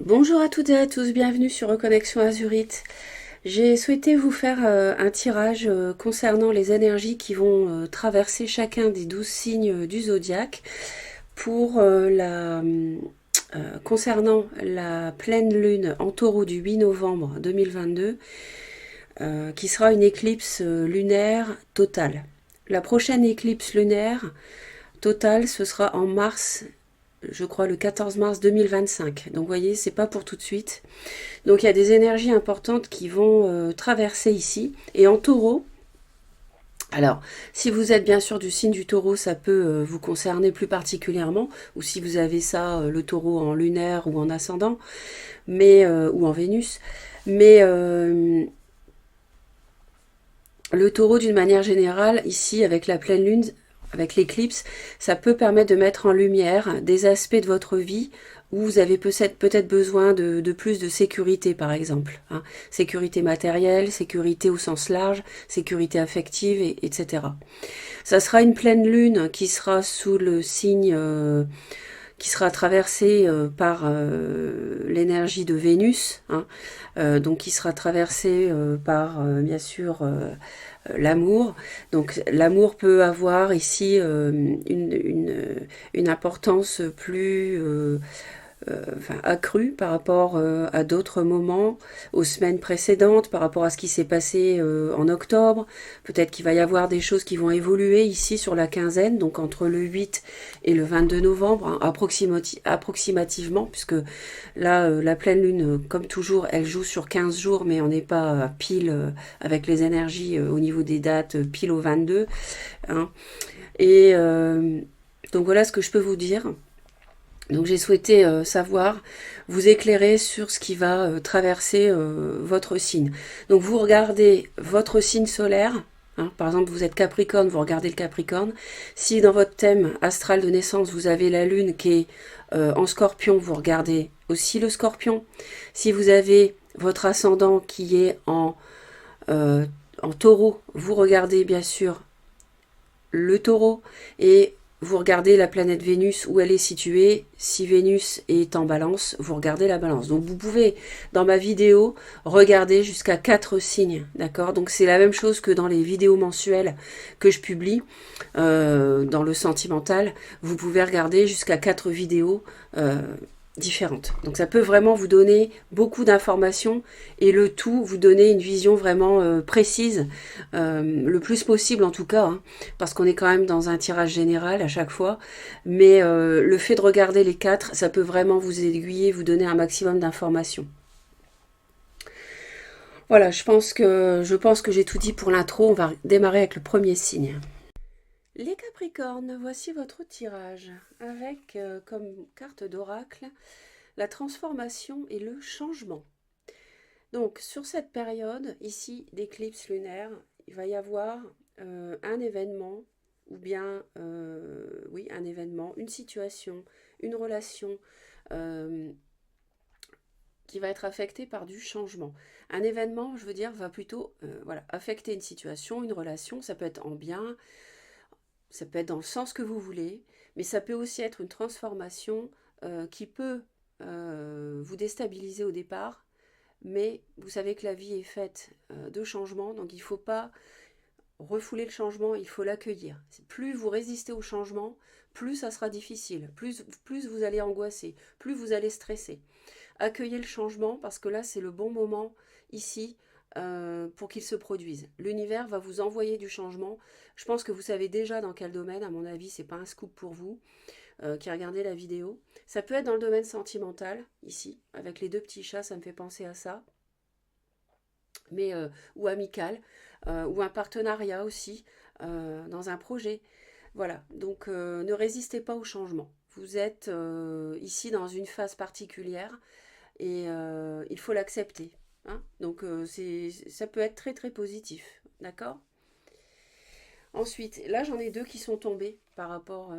Bonjour à toutes et à tous, bienvenue sur Reconnexion Azurite. J'ai souhaité vous faire un tirage concernant les énergies qui vont traverser chacun des 12 signes du zodiaque pour concernant la pleine lune en taureau du 8 novembre 2022, qui sera une éclipse lunaire totale. La prochaine éclipse lunaire totale, ce sera en mars, je crois le 14 mars 2025. Donc vous voyez, c'est pas pour tout de suite. Donc il y a des énergies importantes qui vont traverser ici. Et en taureau, alors si vous êtes bien sûr du signe du taureau, ça peut vous concerner plus particulièrement, ou si vous avez ça, le taureau en lunaire ou en ascendant, ou en Vénus. Mais le taureau d'une manière générale, ici avec la pleine lune, avec l'éclipse, ça peut permettre de mettre en lumière des aspects de votre vie où vous avez peut-être besoin de plus de sécurité, par exemple. Hein. Sécurité matérielle, sécurité au sens large, sécurité affective, etc. Ça sera une pleine lune qui sera sous le signe, qui sera traversée par l'énergie de Vénus, hein, donc qui sera traversée par, bien sûr, l'amour. Donc l'amour peut avoir ici une importance plus accrue par rapport à d'autres moments, aux semaines précédentes, par rapport à ce qui s'est passé en octobre. Peut-être qu'il va y avoir des choses qui vont évoluer ici sur la quinzaine, donc entre le 8 et le 22 novembre, hein, approximativement, puisque là, la pleine lune, comme toujours, elle joue sur 15 jours, mais on n'est pas pile avec les énergies au niveau des dates, pile au 22. Hein. Et donc voilà ce que je peux vous dire. Donc j'ai souhaité savoir, vous éclairer sur ce qui va traverser votre signe. Donc vous regardez votre signe solaire, hein, par exemple vous êtes Capricorne, vous regardez le Capricorne. Si dans votre thème astral de naissance vous avez la lune qui est en Scorpion, vous regardez aussi le Scorpion. Si vous avez votre ascendant qui est euh, en Taureau, vous regardez bien sûr le Taureau et vous regardez la planète Vénus où elle est située. Si Vénus est en balance, vous regardez la balance. Donc vous pouvez, dans ma vidéo, regarder jusqu'à 4 signes. D'accord. Donc c'est la même chose que dans les vidéos mensuelles que je publie dans le sentimental. Vous pouvez regarder jusqu'à 4 vidéos différentes. Donc ça peut vraiment vous donner beaucoup d'informations et le tout vous donner une vision vraiment précise, le plus possible en tout cas, hein, parce qu'on est quand même dans un tirage général à chaque fois, mais le fait de regarder les 4, ça peut vraiment vous aiguiller, vous donner un maximum d'informations. Voilà, je pense que j'ai tout dit pour l'intro, on va démarrer avec le premier signe. Les Capricornes, voici votre tirage, avec comme carte d'oracle la transformation et le changement. Donc sur cette période ici d'éclipse lunaire, il va y avoir un événement, ou bien oui, un événement, une situation, une relation euh, qui va être affectée par du changement. Un événement, je veux dire, va plutôt voilà, affecter une situation, une relation, ça peut être en bien, ça peut être dans le sens que vous voulez, mais ça peut aussi être une transformation qui peut vous déstabiliser au départ, mais vous savez que la vie est faite de changements, donc il ne faut pas refouler le changement, il faut l'accueillir. Plus vous résistez au changement, plus ça sera difficile, plus vous allez angoisser, plus vous allez stresser. Accueillez le changement parce que là, c'est le bon moment ici pour qu'il se produise. L'univers va vous envoyer du changement. Je pense que vous savez déjà dans quel domaine, à mon avis, c'est pas un scoop pour vous qui regardez la vidéo. Ça peut être dans le domaine sentimental, ici, avec les deux petits chats, ça me fait penser à ça. Mais, ou amical, ou un partenariat aussi, dans un projet. Voilà, donc ne résistez pas au changement. Vous êtes ici dans une phase particulière et il faut l'accepter. Hein. Donc ça peut être très très positif, d'accord. Ensuite, là j'en ai deux qui sont tombés par rapport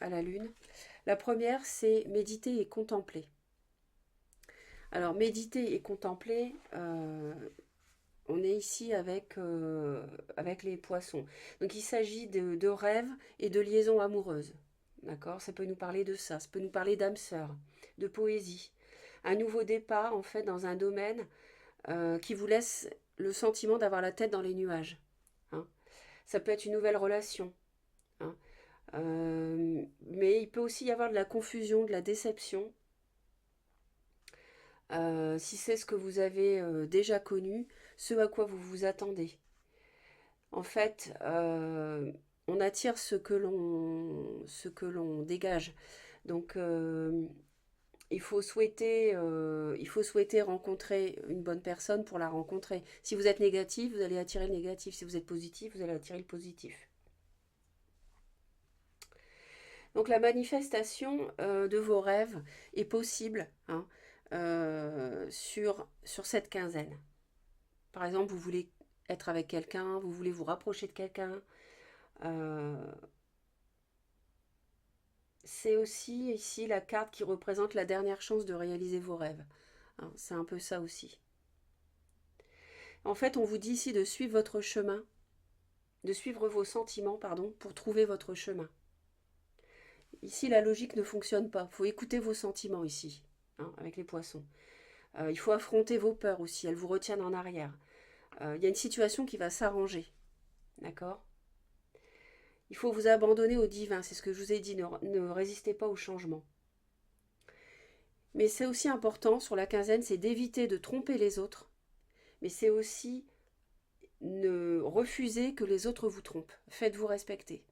à la lune. La première, c'est méditer et contempler. Alors méditer et contempler, on est ici avec les poissons. Donc il s'agit de rêves et de liaisons amoureuses. D'accord. Ça peut nous parler de ça. Ça peut nous parler d'âme sœur, de poésie. un nouveau départ en fait dans un domaine qui vous laisse le sentiment d'avoir la tête dans les nuages. Hein. Ça peut être une nouvelle relation. Hein. Mais il peut aussi y avoir de la confusion, de la déception. Si c'est ce que vous avez déjà connu, ce à quoi vous vous attendez. En fait, on attire ce que l'on dégage. Donc, il faut souhaiter rencontrer une bonne personne pour la rencontrer. Si vous êtes négatif, vous allez attirer le négatif. Si vous êtes positif, vous allez attirer le positif. Donc la manifestation de vos rêves est possible hein, sur cette quinzaine. Par exemple, vous voulez être avec quelqu'un, vous voulez vous rapprocher de quelqu'un. Euh, c'est aussi ici la carte qui représente la dernière chance de réaliser vos rêves. Hein, c'est un peu ça aussi. En fait, on vous dit ici de suivre votre chemin, de suivre vos sentiments, pardon, pour trouver votre chemin. Ici, la logique ne fonctionne pas. Il faut écouter vos sentiments ici, hein, avec les poissons. Il faut affronter vos peurs aussi, elles vous retiennent en arrière. Il y a une situation qui va s'arranger, d'accord? Il faut vous abandonner au divin, c'est ce que je vous ai dit, ne résistez pas au changement. Mais c'est aussi important sur la quinzaine, c'est d'éviter de tromper les autres, mais c'est aussi ne refuser que les autres vous trompent. Faites-vous respecter.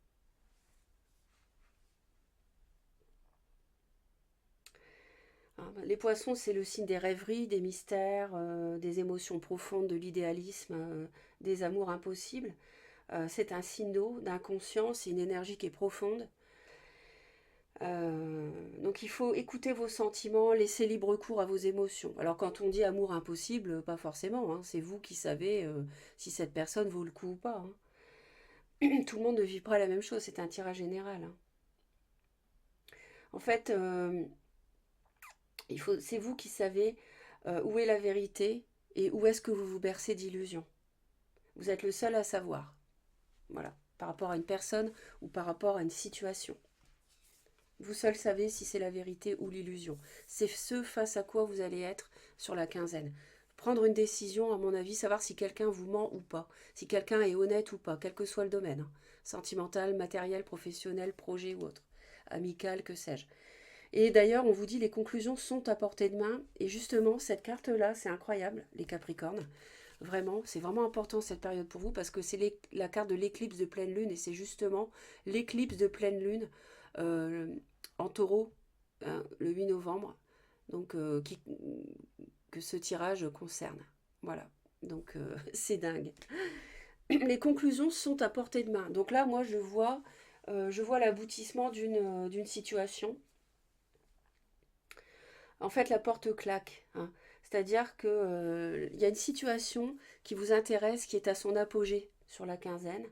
Les poissons, c'est le signe des rêveries, des mystères, des émotions profondes, de l'idéalisme, des amours impossibles. C'est un signe d'eau, d'inconscience, c'est une énergie qui est profonde. Donc il faut écouter vos sentiments, laisser libre cours à vos émotions. Alors quand on dit amour impossible, pas forcément, hein, c'est vous qui savez si cette personne vaut le coup ou pas. Hein. Tout le monde ne vit pas la même chose, c'est un tirage général. Hein. En fait, c'est vous qui savez où est la vérité et où est-ce que vous vous bercez d'illusions. Vous êtes le seul à savoir. Voilà, par rapport à une personne ou par rapport à une situation. Vous seul savez si c'est la vérité ou l'illusion. C'est ce face à quoi vous allez être sur la quinzaine. Prendre une décision, à mon avis, savoir si quelqu'un vous ment ou pas, si quelqu'un est honnête ou pas, quel que soit le domaine. Hein. Sentimental, matériel, professionnel, projet ou autre. Amical, que sais-je. Et d'ailleurs, on vous dit les conclusions sont à portée de main. Et justement, cette carte-là, c'est incroyable, les Capricornes. Vraiment, c'est vraiment important cette période pour vous parce que c'est la carte de l'éclipse de pleine lune et c'est justement l'éclipse de pleine lune euh, en taureau hein, le 8 novembre. Donc, que ce tirage concerne. Voilà. Donc, c'est dingue. Les conclusions sont à portée de main. Donc là, moi, je vois l'aboutissement d'une situation. En fait, la porte claque. Hein. C'est-à-dire que y a une situation qui vous intéresse, qui est à son apogée sur la quinzaine,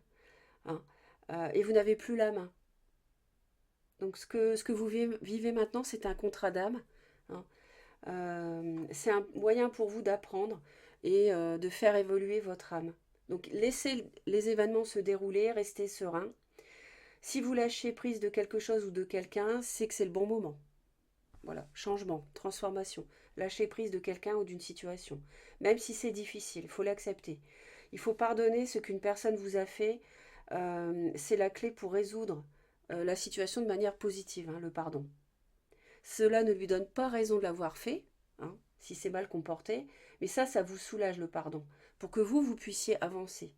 hein, et vous n'avez plus la main. Donc ce que vous vivez maintenant, c'est un contrat d'âme. Hein. C'est un moyen pour vous d'apprendre et de faire évoluer votre âme. Donc laissez les événements se dérouler, restez serein. Si vous lâchez prise de quelque chose ou de quelqu'un, c'est que c'est le bon moment. Voilà, changement, transformation, lâcher prise de quelqu'un ou d'une situation. Même si c'est difficile, il faut l'accepter. Il faut pardonner ce qu'une personne vous a fait. C'est la clé pour résoudre la situation de manière positive, hein, le pardon. Cela ne lui donne pas raison de l'avoir fait, hein, si c'est mal comporté, mais ça vous soulage le pardon, pour que vous puissiez avancer.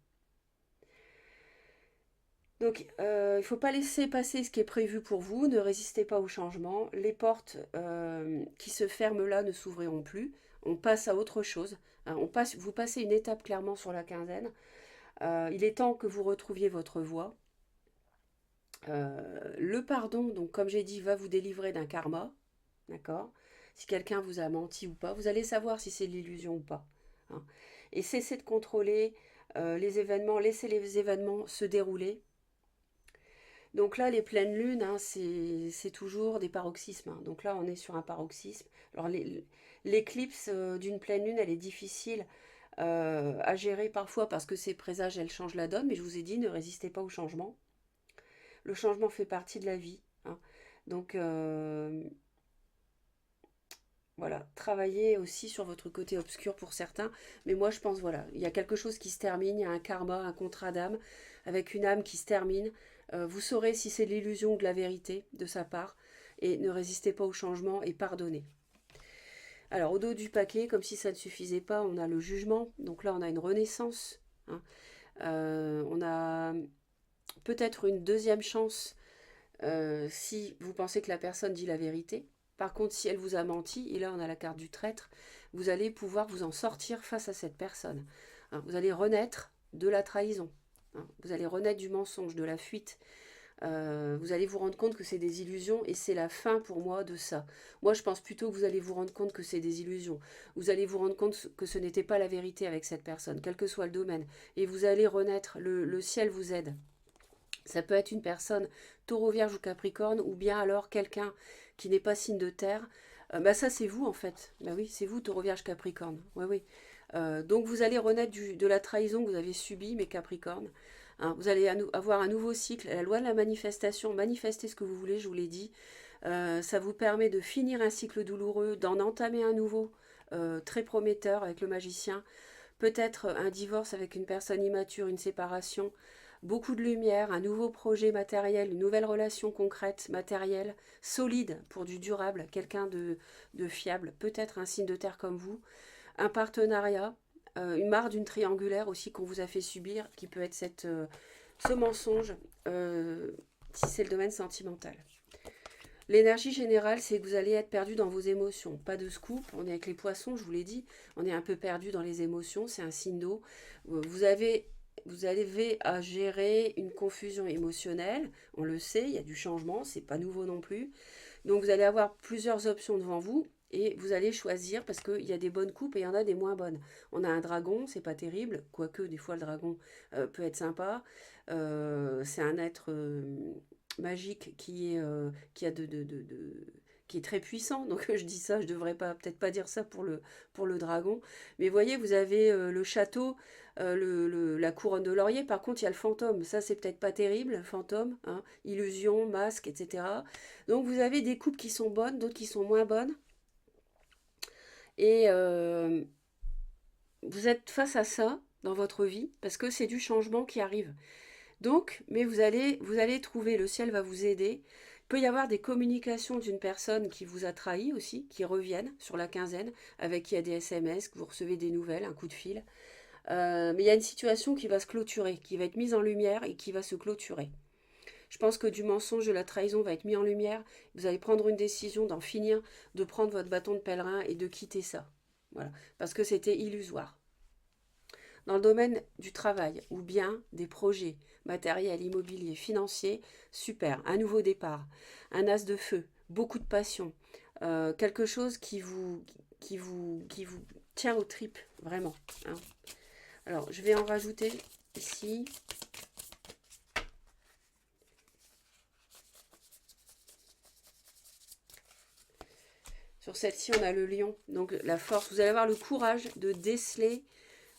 Donc, il ne faut pas laisser passer ce qui est prévu pour vous, ne résistez pas au changement. Les portes qui se ferment là ne s'ouvriront plus. On passe à autre chose. Hein, vous passez une étape clairement sur la quinzaine. Il est temps que vous retrouviez votre voie. Le pardon, donc comme j'ai dit, va vous délivrer d'un karma. D'accord? Si quelqu'un vous a menti ou pas, vous allez savoir si c'est de l'illusion ou pas. Hein. Et cessez de contrôler les événements, laissez les événements se dérouler. Donc là, les pleines lunes, hein, c'est toujours des paroxysmes. Hein. Donc là, on est sur un paroxysme. Alors l'éclipse d'une pleine lune, elle est difficile à gérer parfois parce que ces présages, elles changent la donne. Mais je vous ai dit, ne résistez pas au changement. Le changement fait partie de la vie. Hein. Donc Voilà, travaillez aussi sur votre côté obscur pour certains, mais moi je pense, voilà, il y a quelque chose qui se termine, il y a un karma, un contrat d'âme, avec une âme qui se termine. Vous saurez si c'est de l'illusion ou de la vérité de sa part, et ne résistez pas au changement et pardonnez. Alors au dos du paquet, comme si ça ne suffisait pas, on a le jugement, donc là on a une renaissance, hein. On a peut-être une deuxième chance si vous pensez que la personne dit la vérité. Par contre, si elle vous a menti, et là on a la carte du traître, vous allez pouvoir vous en sortir face à cette personne. Hein, vous allez renaître de la trahison. Hein, vous allez renaître du mensonge, de la fuite. Vous allez vous rendre compte que c'est des illusions et c'est la fin pour moi de ça. Moi, je pense plutôt que vous allez vous rendre compte que c'est des illusions. Vous allez vous rendre compte que ce n'était pas la vérité avec cette personne, quel que soit le domaine. Et vous allez renaître. Le ciel vous aide. Ça peut être une personne taureau, vierge ou capricorne, ou bien alors quelqu'un qui n'est pas signe de terre. Bah ça c'est vous en fait. Bah oui, c'est vous taureau, vierge, capricorne. Oui, oui. Donc vous allez renaître de la trahison que vous avez subie, mes capricornes. Hein, vous allez avoir un nouveau cycle. La loi de la manifestation, manifestez ce que vous voulez, je vous l'ai dit. Ça vous permet de finir un cycle douloureux, d'en entamer un nouveau, très prometteur avec le magicien. Peut-être un divorce avec une personne immature, une séparation, beaucoup de lumière, un nouveau projet matériel, une nouvelle relation concrète, matérielle, solide pour du durable, quelqu'un de fiable, peut-être un signe de terre comme vous, un partenariat, une marre d'une triangulaire aussi qu'on vous a fait subir, qui peut être ce mensonge, si c'est le domaine sentimental. L'énergie générale, c'est que vous allez être perdu dans vos émotions. Pas de scoop, on est avec les poissons, je vous l'ai dit, on est un peu perdu dans les émotions, c'est un signe d'eau. Vous avez à gérer une confusion émotionnelle, on le sait, il y a du changement, c'est pas nouveau non plus. Donc vous allez avoir plusieurs options devant vous et vous allez choisir parce qu'il y a des bonnes coupes et il y en a des moins bonnes. On a un dragon, c'est pas terrible, quoique des fois le dragon peut être sympa. C'est un être magique qui a qui est très puissant. Donc je dis ça, je devrais pas peut-être pas dire ça pour le dragon. Mais voyez, vous avez le château, la couronne de laurier. Par contre, il y a le fantôme. Ça, c'est peut-être pas terrible, fantôme, hein, illusion, masque, etc. Donc vous avez des coupes qui sont bonnes, d'autres qui sont moins bonnes. Et vous êtes face à ça dans votre vie parce que c'est du changement qui arrive. Donc, mais vous allez trouver, le ciel va vous aider. Il peut y avoir des communications d'une personne qui vous a trahi aussi, qui reviennent sur la quinzaine, avec qui il y a des SMS, que vous recevez des nouvelles, un coup de fil. Mais il y a une situation qui va se clôturer, qui va être mise en lumière et qui va se clôturer. Je pense que du mensonge, de la trahison va être mis en lumière. Vous allez prendre une décision d'en finir, de prendre votre bâton de pèlerin et de quitter ça. Voilà, parce que c'était illusoire. Dans le domaine du travail ou bien des projets matériels, immobiliers, financiers, super, un nouveau départ, un as de feu, beaucoup de passion, quelque chose qui vous tient aux tripes, vraiment. Hein. Alors, je vais en rajouter ici. Sur celle-ci, on a le lion, donc la force. Vous allez avoir le courage de déceler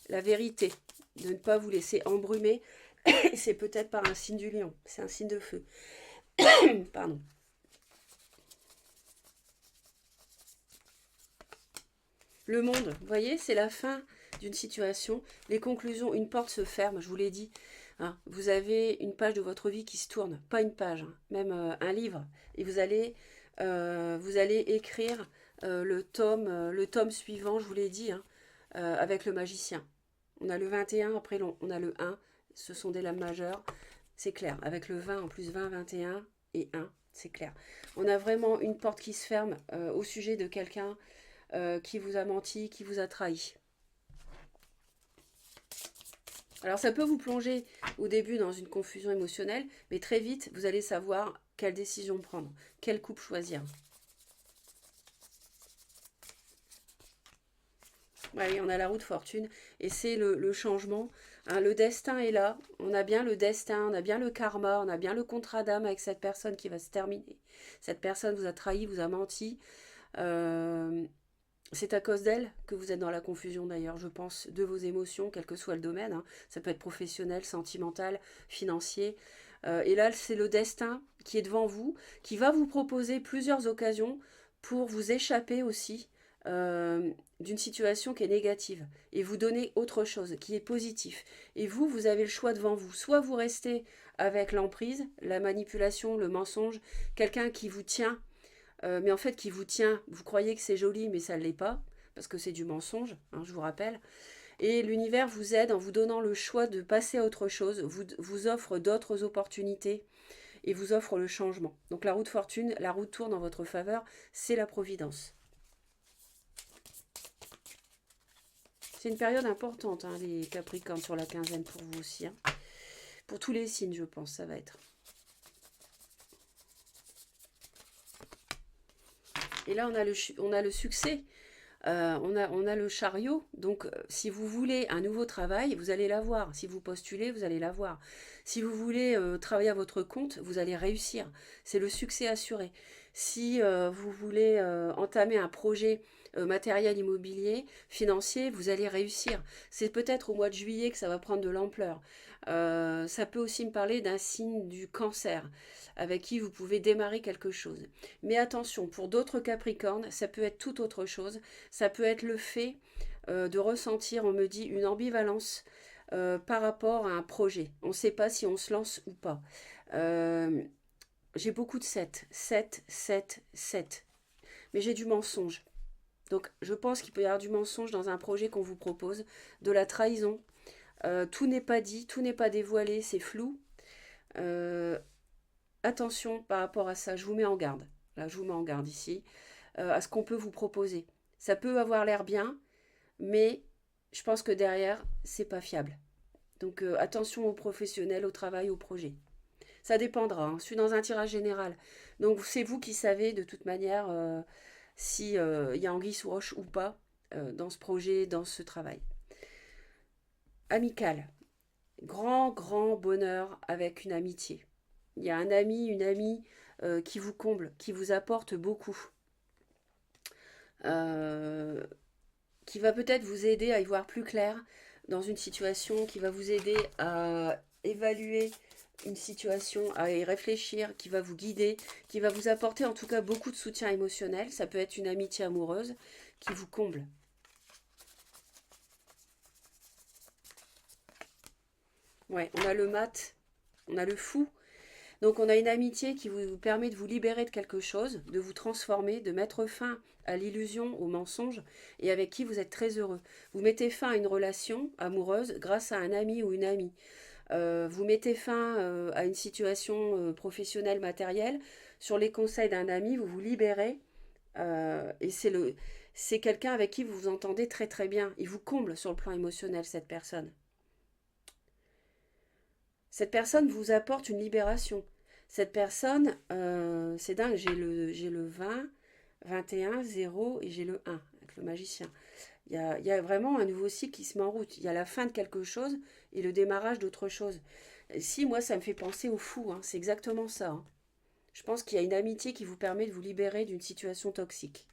la vérité, de ne pas vous laisser embrumer. C'est peut-être par un signe du lion, c'est un signe de feu. Pardon. Le monde, vous voyez, c'est la fin d'une situation. Les conclusions, une porte se ferme, je vous l'ai dit. Hein, vous avez une page de votre vie qui se tourne, pas une page, hein, même un livre. Et vous allez écrire le tome suivant, je vous l'ai dit, hein, avec le magicien. On a le 21, après on a le 1, ce sont des lames majeures, c'est clair. Avec le 20, en plus 20, 21 et 1, c'est clair. On a vraiment une porte qui se ferme au sujet de quelqu'un qui vous a menti, qui vous a trahi. Alors ça peut vous plonger au début dans une confusion émotionnelle, mais très vite, vous allez savoir quelle décision prendre, quelle coupe choisir. Oui, on a la roue de fortune et c'est le changement. Hein, le destin est là. On a bien le destin, on a bien le karma, on a bien le contrat d'âme avec cette personne qui va se terminer. Cette personne vous a trahi, vous a menti. C'est à cause d'elle que vous êtes dans la confusion d'ailleurs, je pense, de vos émotions, quel que soit le domaine. Hein. Ça peut être professionnel, sentimental, financier. Et là, c'est le destin qui est devant vous, qui va vous proposer plusieurs occasions pour vous échapper aussi d'une situation qui est négative et vous donner autre chose qui est positif. Et vous, vous avez le choix devant vous. Soit vous restez avec l'emprise, la manipulation, le mensonge, quelqu'un qui vous tient, mais en fait qui vous tient, vous croyez que c'est joli, mais ça ne l'est pas, parce que c'est du mensonge, hein, je vous rappelle. Et l'univers vous aide en vous donnant le choix de passer à autre chose, vous offre d'autres opportunités et vous offre le changement. Donc la roue de fortune, la roue tourne en votre faveur, c'est la providence. C'est une période importante, hein, les Capricornes, sur la quinzaine pour vous aussi. Hein. Pour tous les signes, je pense, ça va être. Et là, on a le succès. On a le chariot, donc si vous voulez un nouveau travail, vous allez l'avoir. Si vous postulez, vous allez l'avoir. Si vous voulez travailler à votre compte, vous allez réussir. C'est le succès assuré. Si vous voulez entamer un projet matériel, immobilier, financier, vous allez réussir. C'est peut-être au mois de juillet que ça va prendre de l'ampleur. Ça peut aussi me parler d'un signe du cancer, avec qui vous pouvez démarrer quelque chose. Mais attention, pour d'autres Capricornes, ça peut être tout autre chose. Ça peut être le fait de ressentir, on me dit, une ambivalence par rapport à un projet. On ne sait pas si on se lance ou pas. J'ai beaucoup de 7, 7, 7, 7. Mais j'ai du mensonge. Donc je pense qu'il peut y avoir du mensonge dans un projet qu'on vous propose, de la trahison. Tout n'est pas dit, tout n'est pas dévoilé, c'est flou. Attention par rapport à ça, je vous mets en garde. Là, je vous mets en garde ici, à ce qu'on peut vous proposer. Ça peut avoir l'air bien, mais je pense que derrière, c'est pas fiable. Donc attention aux professionnels, au travail, au projet. Ça dépendra, hein. Je suis dans un tirage général. Donc c'est vous qui savez de toute manière si y a anguille sous roche ou pas dans ce projet, dans ce travail. Amical. Grand, grand bonheur avec une amitié. Il y a un ami, une amie qui vous comble, qui vous apporte beaucoup. Qui va peut-être vous aider à y voir plus clair dans une situation, qui va vous aider à évaluer une situation, à y réfléchir, qui va vous guider, qui va vous apporter en tout cas beaucoup de soutien émotionnel. Ça peut être une amitié amoureuse qui vous comble. Ouais, on a le mat, on a le fou. Donc on a une amitié qui vous permet de vous libérer de quelque chose, de vous transformer, de mettre fin à l'illusion, au mensonge, et avec qui vous êtes très heureux. Vous mettez fin à une relation amoureuse grâce à un ami ou une amie. Vous mettez fin à une situation professionnelle, matérielle. Sur les conseils d'un ami, vous vous libérez. Et c'est quelqu'un avec qui vous vous entendez très très bien. Il vous comble sur le plan émotionnel, cette personne. Cette personne vous apporte une libération. Cette personne, c'est dingue, j'ai le 20, 21, 0 et j'ai le 1 avec le magicien. Il y a vraiment un nouveau cycle qui se met en route. Il y a la fin de quelque chose et le démarrage d'autre chose. Si, moi, ça me fait penser au fou, hein, c'est exactement ça. Hein. Je pense qu'il y a une amitié qui vous permet de vous libérer d'une situation toxique.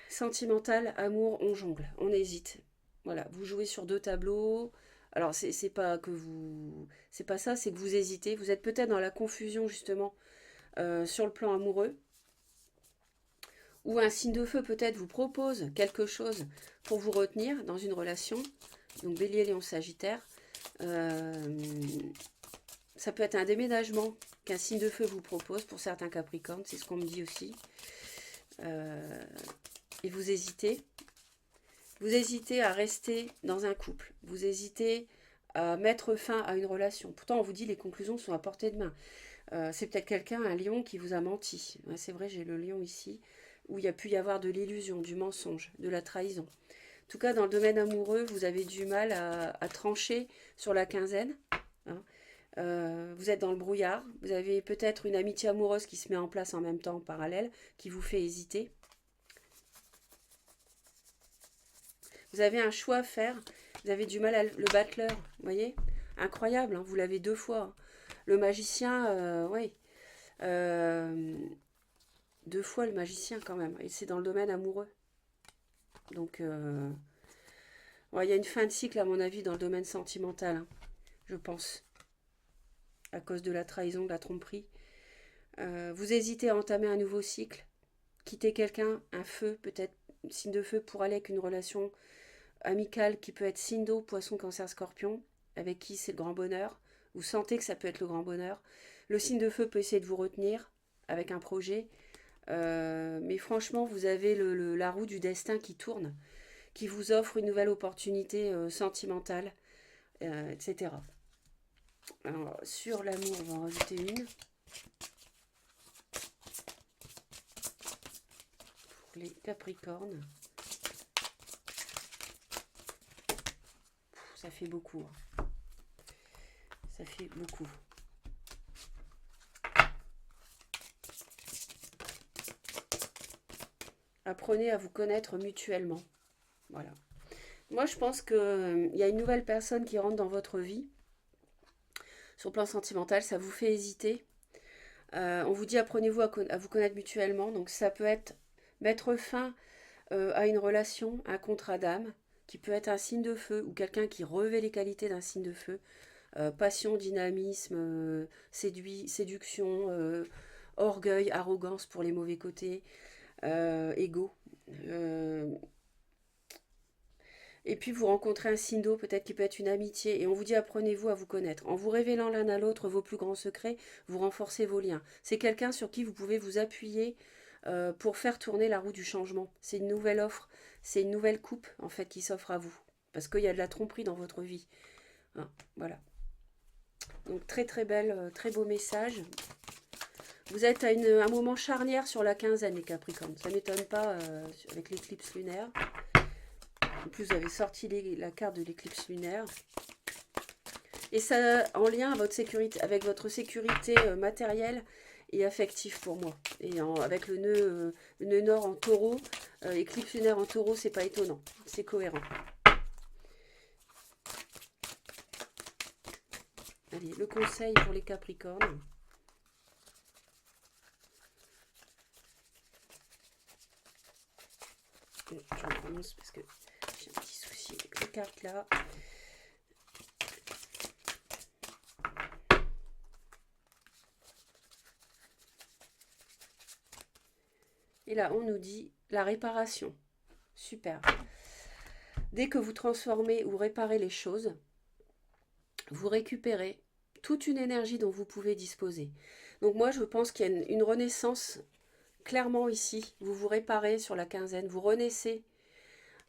Sentimental, amour, on jongle, on hésite. Voilà, vous jouez sur deux tableaux. Alors, c'est pas que vous. C'est pas ça, c'est que vous hésitez. Vous êtes peut-être dans la confusion, justement, sur le plan amoureux. Ou un signe de feu, peut-être, vous propose quelque chose pour vous retenir dans une relation. Donc, Bélier, Lion, Sagittaire. Ça peut être un déménagement qu'un signe de feu vous propose pour certains Capricornes. C'est ce qu'on me dit aussi. Et vous hésitez. Vous hésitez à rester dans un couple. Vous hésitez à mettre fin à une relation. Pourtant, on vous dit les conclusions sont à portée de main. C'est peut-être quelqu'un, un lion, qui vous a menti. Ouais, c'est vrai, j'ai le lion ici, où il y a pu y avoir de l'illusion, du mensonge, de la trahison. En tout cas, dans le domaine amoureux, vous avez du mal à trancher sur la quinzaine. Hein. Vous êtes dans le brouillard. Vous avez peut-être une amitié amoureuse qui se met en place en même temps, en parallèle, qui vous fait hésiter. Vous avez un choix à faire. Vous avez du mal à le battleur. Vous voyez? Incroyable, hein, vous l'avez 2 fois. Le magicien, oui. 2 fois le magicien quand même. Et c'est dans le domaine amoureux. Donc, ouais, il y a une fin de cycle à mon avis dans le domaine sentimental. Hein, je pense. À cause de la trahison, de la tromperie. Vous hésitez à entamer un nouveau cycle. quitter quelqu'un, un feu, peut-être signe de feu pour aller avec une relation amicale qui peut être signe d'eau, poisson, cancer, scorpion, avec qui c'est le grand bonheur. Vous sentez que ça peut être le grand bonheur. Le signe de feu peut essayer de vous retenir avec un projet. Mais franchement, vous avez la roue du destin qui tourne, qui vous offre une nouvelle opportunité sentimentale, etc. Alors, sur l'amour, on va en rajouter une. Pour les Capricornes. Ça fait beaucoup. Ça fait beaucoup. Apprenez à vous connaître mutuellement. Voilà. Moi, je pense qu'il y a une nouvelle personne qui rentre dans votre vie. Sur le plan sentimental, ça vous fait hésiter. On vous dit apprenez-vous à vous connaître mutuellement. Donc ça peut être mettre fin à une relation, un contrat d'âme, qui peut être un signe de feu ou quelqu'un qui revêt les qualités d'un signe de feu. Passion, dynamisme, séduction, orgueil, arrogance pour les mauvais côtés, ego. Et puis vous rencontrez un signe d'eau, peut-être qui peut être une amitié, et on vous dit apprenez-vous à vous connaître. En vous révélant l'un à l'autre vos plus grands secrets, vous renforcez vos liens. C'est quelqu'un sur qui vous pouvez vous appuyer pour faire tourner la roue du changement. C'est une nouvelle offre, c'est une nouvelle coupe en fait qui s'offre à vous. Parce qu'il y a de la tromperie dans votre vie. Hein, voilà. Donc très très belle, très beau message. Vous êtes à un moment charnière sur la quinzaine, les Capricornes. Ça ne m'étonne pas avec l'éclipse lunaire. En plus, vous avez sorti la carte de l'éclipse lunaire. Et ça en lien avec votre sécurité matérielle et affective pour moi. Et avec le nœud nord en taureau, éclipse lunaire en taureau, c'est pas étonnant. C'est cohérent. Allez, le conseil pour les Capricornes. Je recommence parce que j'ai un petit souci avec les cartes là. Et là, on nous dit la réparation. Super. Dès que vous transformez ou réparez les choses, vous récupérez toute une énergie dont vous pouvez disposer. Donc moi, je pense qu'il y a une renaissance clairement ici. Vous vous réparez sur la quinzaine, vous renaissez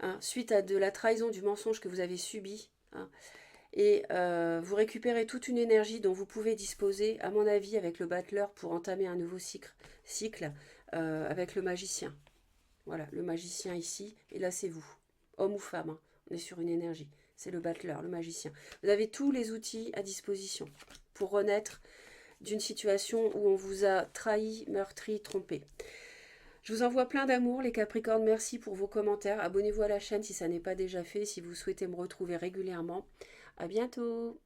hein, suite à de la trahison, du mensonge que vous avez subi. Hein, et vous récupérez toute une énergie dont vous pouvez disposer, à mon avis, avec le battleur pour entamer un nouveau cycle avec le magicien. Voilà, le magicien ici, et là c'est vous, homme ou femme, hein, on est sur une énergie. C'est le battleur, le magicien. Vous avez tous les outils à disposition pour renaître d'une situation où on vous a trahi, meurtri, trompé. Je vous envoie plein d'amour les Capricornes, merci pour vos commentaires. Abonnez-vous à la chaîne si ça n'est pas déjà fait, si vous souhaitez me retrouver régulièrement. À bientôt.